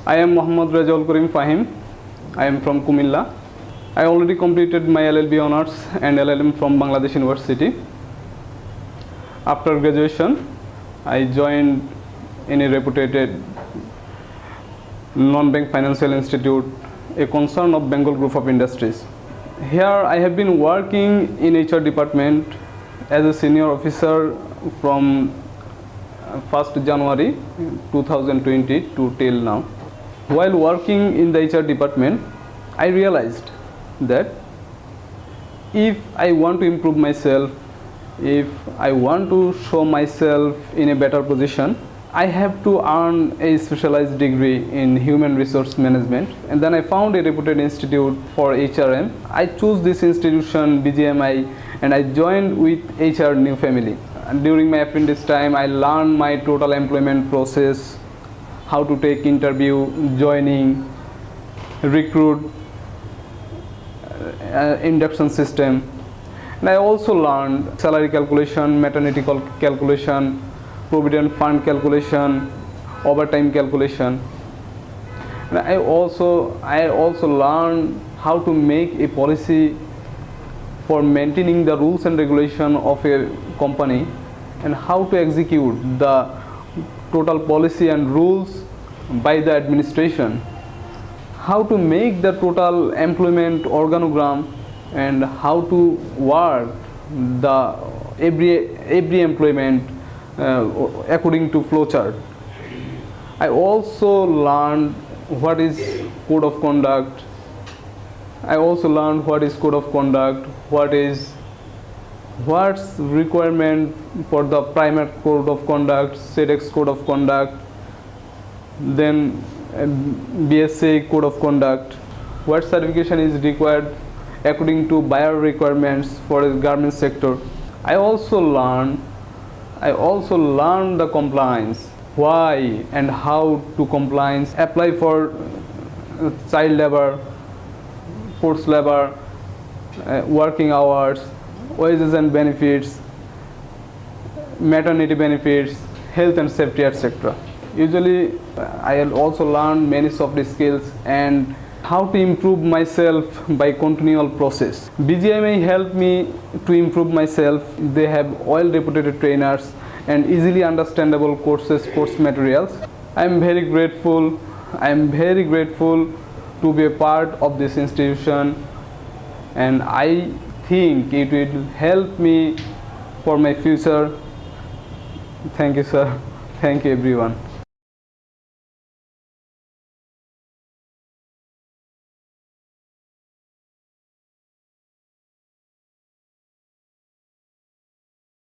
I am Mohammad Rajaul Karim Fahim. I am from Kumilla. I already completed my LLB honors and LLM from Bangladesh University. After graduation, I joined in a reputed non-bank financial institute, a concern of Bengal Group of Industries. Here I have been working in HR department as a senior officer from 1st January 2020 to till now. While working in the HR department, I realized that if I want to improve myself, if I want to show myself in a better position, I have to earn a specialized degree in human resource management. And then I found a reputed institute for HRM. I chose this institution, BGMI, and I joined with HR New Family. And during my apprentice time, I learned my total employment process, how to take interview, joining, recruit, induction system. And I also learned salary calculation, maternity calculation, provident fund calculation, overtime calculation. And I also learned how to make a policy for maintaining the rules and regulation of a company and how to execute the total policy and rules by the administration, how to make the total employment organogram, and how to work the every employment according to flowchart. I also learned what is code of conduct. What's requirement for the primary code of conduct, SEDEX code of conduct, then BSA code of conduct, what certification is required according to buyer requirements for the garment sector. I also learned the compliance, why and how to compliance, apply for child labor, forced labor, working hours, wages and benefits, maternity benefits, health and safety, etc. Usually, I also learn many soft skills and how to improve myself by continual process. BGMI helped me to improve myself. They have well-reputed trainers and easily understandable course materials. I am very grateful to be a part of this institution, and I think it will help me for my future. Thank you, sir. Thank you, everyone.